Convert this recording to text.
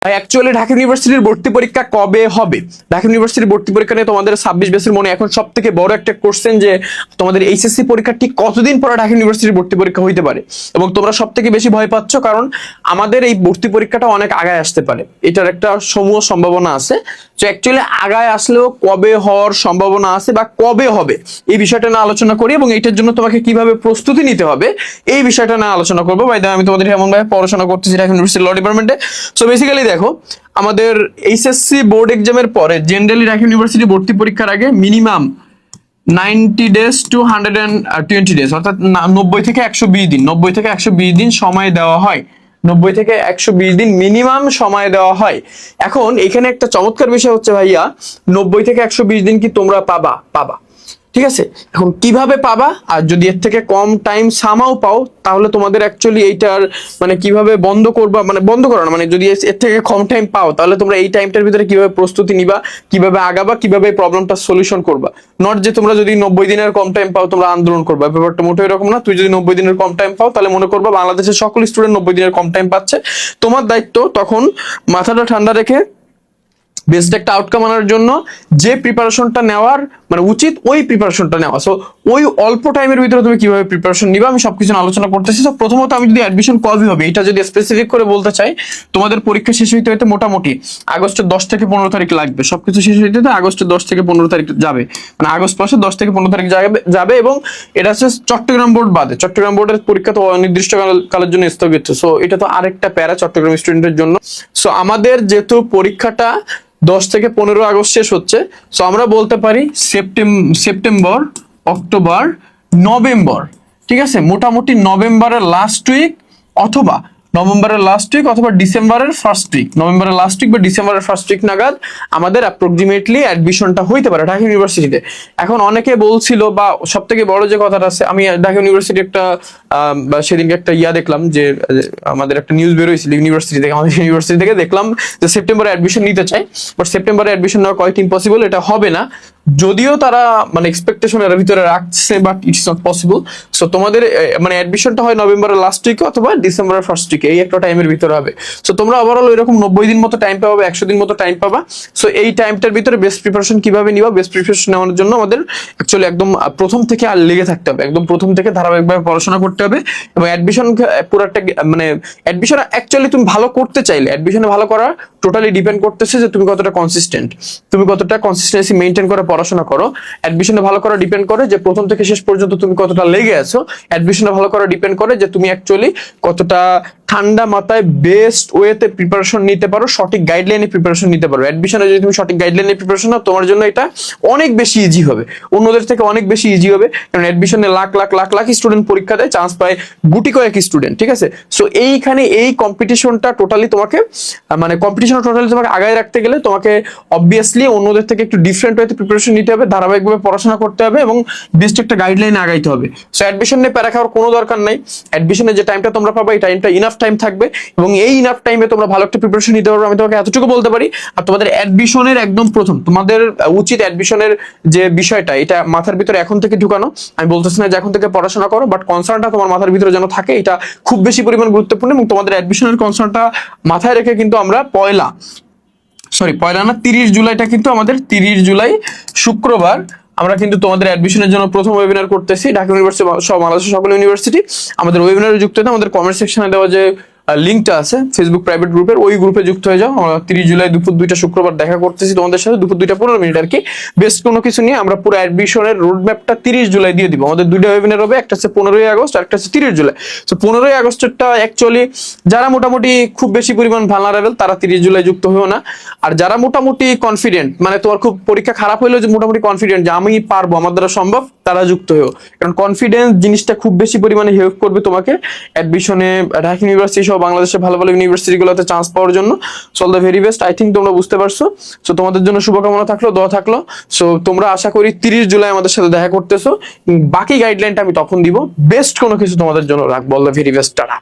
Actually Dhaka ইউনিভার্সিটির ভর্তি পরীক্ষা কবে হবে? ঢাকা ইউনিভার্সিটির ভর্তি পরীক্ষা নিয়ে তোমাদের 26 ব্যাচের মনে এখন সব থেকে বড় একটা কোশ্চেন যে তোমাদের এইচএসসি পরীক্ষা ঠিক কতদিন পরে ঢাকা ইউনিভার্সিটির ভর্তি পরীক্ষা হইতে পারে, এবং তোমরা সব থেকে বেশি ভয় পাচ্ছ কারণ আমাদের এই ভর্তি পরীক্ষাটা অনেক আগায় আসতে পারে, এটার একটা সমূহ সম্ভাবনা আছে। তো অ্যাকচুয়ালি আগায় আসলেও কবে হওয়ার সম্ভাবনা আছে বা কবে হবে এই বিষয়টা নিয়ে আলোচনা করি, এবং এইটার জন্য তোমাকে কিভাবে প্রস্তুতি নিতে হবে এই বিষয়টা নিয়ে আলোচনা করবো। বাই দ্য আমি তোমাদের এমন ভাবে পড়াশোনা করতেছি ঢাকা ইউনিভার্সিটি ল ডিপার্টমেন্টে। সো বেসিক্যালি দেখো, আমাদের এইচএসসি বোর্ড এক্সামের পরে জেনারেলি ঢাকা ইউনিভার্সিটি ভর্তি পরীক্ষার আগে মিনিমাম 90 days to 120 days, অর্থাৎ 90 থেকে 120 দিন, 90 থেকে 120 দিন সময় দেওয়া হয়। 90 থেকে 120 দিন মিনিমাম সময় দেওয়া হয়। এখন এখানে একটা চমৎকার বিষয় হচ্ছে ভাইয়া, 90 থেকে 120 দিন কি তোমরা পাবা, ঠিক আছে। এখন কিভাবে পাবা, আর যদি এর থেকে কম টাইম সামাও পাও তাহলে তোমাদের অ্যাকচুয়ালি এইটার মানে কিভাবে বন্ধ করবা, মানে বন্ধ করো না, মানে যদি এর থেকে কম টাইম পাও তাহলে তোমরা এই টাইমটার ভিতরে কিভাবে প্রস্তুতি নিবা, কিভাবে আগাবা, কিভাবে প্রবলেমটা সলিউশন করবা। নট যে তোমরা যদি 90 দিনের কম টাইম পাও তোমরা আন্দোলন করবা, ব্যাপারটা মোটেও এরকম না। তুই যদি 90 দিনের কম টাইম পাও তাহলে মনে করবা বাংলাদেশের সকল স্টুডেন্ট 90 দিনের কম টাইম পাচ্ছে, তোমার দায়িত্ব তখন মাথাটা ঠান্ডা রেখে বেস্ট একটা আউটকাম আনার জন্য যে প্রিপারেশনটা নেওয়ার মানে উচিত ওই প্রিপারেশনটা নেওয়া। সো ওই অল্প টাইমের ভিতরে তুমি কিভাবে প্রিপারেশন নিবা আমি সবকিছু আলোচনা করতেছি। তো প্রথমত আমি যদি অ্যাডমিশন কবে হবে এটা যদি স্পেসিফিক করে বলতে চাই, তোমাদের পরীক্ষা শেষ হইতে হইতে মোটামুটি আগস্টের 10 থেকে 15 তারিখ লাগবে। সবকিছু শেষ হইতে হইতে আগস্টের 10 থেকে 15 তারিখ যাবে, মানে আগস্ট মাসে 10 থেকে 15 তারিখ যাবে। এবং এটা হচ্ছে চট্টগ্রাম বোর্ড বাদে, চট্টগ্রাম বোর্ডের পরীক্ষা তো অনির্দিষ্ট কালের জন্য স্থগিত। সো এটা তো আরেকটা প্যারা চট্টগ্রাম স্টুডেন্টের জন্য। সো আমাদের যেহেতু পরীক্ষাটা 10 থেকে 15 আগস্ট শেষ হচ্ছে, সো আমরা বলতে পারি সেপ্টেম্বর, অক্টোবর, নভেম্বর, ঠিক আছে, মোটামুটি নভেম্বরের লাস্ট উইক অথবা নভেম্বরের লাস্ট উইক অথবা ডিসেম্বরের ফার্স্ট উইক, নভেম্বরের লাস্ট উইক বা ডিসেম্বরের ফার্স্ট উইক নাগাদ আমাদের অ্যাপ্রক্সিমেটলি অ্যাডমিশনটা হইতে পারে ঢাকা ইউনিভার্সিটিতে। এখন অনেকে বলছিল, বা সব থেকে বড় যে কথাটা আছে, আমি ঢাকা ইউনিভার্সিটি একটা সেদিনকে একটা দেখলাম যে আমাদের একটা নিউজ বের হয়েছিল ইউনিভার্সিটি থেকে, আমাদের ইউনিভার্সিটি থেকে দেখলাম যে সেপ্টেম্বরে অ্যাডমিশন নিতে চাই, বাট সেপ্টেম্বরে অ্যাডমিশন নেওয়া কোয়াইট ইম্পসিবল, এটা হবে না। যদিও তারা মানে এক্সপেকটেশনের ভিতরে রাখছে, but it's not possible. So তোমাদের মানে অ্যাডমিশনটা হয় নভেম্বরের লাস্ট উইকে অথবা ডিসেম্বরের ফার্স্ট উইকে, এই একটা টাইমের ভিতরে হবে। সো তোমরা ওভারঅল এরকম 90 দিন মতো টাইম পাবে, 100 দিন মতো টাইম পাবা। সো এই টাইমটার ভিতরে বেস্ট প্রিপারেশন কিভাবে নিবা, বেস্ট প্রিপারেশন নেওয়ার জন্য আমাদের অ্যাকচুয়ালি একদম প্রথম থেকে আর লেগে থাকতে হবে, একদম প্রথম থেকে ধারাবাহিকভাবে পড়াশোনা করতে হবে। এবং অ্যাডমিশন পুরো একটা মানে অ্যাডমিশন অ্যাকচুয়ালি তুমি ভালো করতে চাইলে অ্যাডমিশনে ভালো করা টোটালি ডিপেন্ড করতেছে যে তুমি কতটা কনসিস্টেন্ট, তুমি কতটা কনসিস্টেন্সি মেইনটেইন করে পড়াশোনা করো। অ্যাডমিশনে ভালো করা ডিপেন্ড করে যে প্রথম থেকে শেষ পর্যন্ত তুমি কতটা লেগে আছো। অ্যাডমিশনে ভালো করা ডিপেন্ড করে যে তুমি অ্যাকচুয়ালি কতটা ঠান্ডা মাথায় বেস্ট ওয়েতে প্রিপারেশন নিতে পারো, সঠিক গাইডলাইনে প্রিপারেশন নিতে পারো। অ্যাডমিশনে যদি তুমি সঠিক গাইডলাইনে প্রিপারেশন নাও তোমার জন্য এটা অনেক বেশি ইজি হবে, অন্যদের থেকে অনেক বেশি ইজি হবে। কারণ অ্যাডমিশনে লাখ লাখ লাখ লাখ স্টুডেন্ট পরীক্ষা দেয়, চান্স পায় গুটি কয়েক স্টুডেন্ট, ঠিক আছে। সো এইখানে এই কম্পিটিশনটা টোটালি তোমাকে মানে কম্পিটিশনটা টোটালি তোমাকে আগায় রাখতে গেলে তোমাকে অবভিয়াসলি অন্যদের থেকে একটু ডিফারেন্ট ওয়েতে প্রিপারেশন নিতে হবে, ধারাবাহিকভাবে পড়াশোনা করতে হবে এবং বেস্ট একটা গাইডলাইনে আগাইতে হবে। সো অ্যাডমিশন নিয়ে প্যারা খাওয়ার কোনো দরকার নাই। অ্যাডমিশনে যে টাইমটা তোমরা পাবে এই টাইমটা ইনাফ টাইম থাকবে, এবং এই ইনাফ টাইমে তোমরা ভালো একটা প্রিপারেশন নিতে পারবে, আমি তোমাকে এতটুকু বলতে পারি। আর তোমাদের অ্যাডমিশনের একদম প্রথম তোমাদের উচিত অ্যাডমিশনের যে বিষয়টা এটা মাথার ভিতরে এখন থেকে ঢুকানো। আমি বলতেছি না যে এখন থেকে পড়াশোনা করো, বাট কনসার্নটা তোমার মাথার ভিতরে যেন থাকে, এটা খুব বেশি পরিমাণ গুরুত্বপূর্ণ। এবং তোমাদের অ্যাডমিশনের কনসার্নটা মাথায় রেখে কিন্তু আমরা পয়লা না 30 জুলাইটা কিন্তু আমাদের 30 জুলাই শুক্রবার আমরা কিন্তু তোমাদের অ্যাডমিশনের জন্য প্রথম ওয়েবিনার করতেছি। ঢাকা ইউনিভার্সিটি সব বাংলাদেশের সকল ইউনিভার্সিটি আমাদের ওয়েবিনারে যুক্ত হতে আমাদের কমেন্ট সেকশনে দেওয়া যে লিঙ্কটা আছে ফেসবুক প্রাইভেট গ্রুপের, ওই গ্রুপে যুক্ত হয়ে যাও। আমরা 30 জুলাই দুপুর 2টা শুক্রবার দেখা করতেছি তোমাদের সাথে, দুপুর 2টা 15 মিনিট আর কি। বেস্ট কোনো কিছু নিয়ে আমরা পুরো অ্যাডমিশনের রোডম্যাপটা 30 জুলাই দিয়ে দিব। আমাদের দুইটা ওয়েবিনার হবে, একটা হচ্ছে 15ই আগস্ট আর একটা হচ্ছে 30 জুলাই। তো 15ই আগস্টেরটা অ্যাকচুয়ালি যারা মোটামুটি খুব বেশি পরিমাণ ভালনারেবল তারা 30 জুলাই যুক্ত হয়েও না, আর যারা মোটামুটি কনফিডেন্ট মানে তোমার খুব পরীক্ষা খারাপ হইলেও যে মোটামুটি কনফিডেন্ট যে আমি পারবো, আমার দ্বারা সম্ভব, তারা যুক্ত হয়েও। কারণ কনফিডেন্স জিনিসটা খুব বেশি পরিমাণে হেল্প করবে তোমাকে অ্যাডমিশনে ঢাকা ইউনিভার্সিটি সহ বাংলাদেশে ভালো ভালো ইউনিভার্সিটিগুলোতে চান্স পাওয়ার জন্য। So all the very best, I think তোমরা বুঝতে পারছো। সো তোমাদের জন্য শুভকামনা থাকলো, দোয়া থাকলো। সো তোমরা আশা করি 30 জুলাই আমাদের সাথে দেখা করতেছো, বাকি গাইডলাইনটা আমি তখন দিব। বেস্ট কোনো কিছু তোমাদের জন্য রাখবো। All the very best, tata.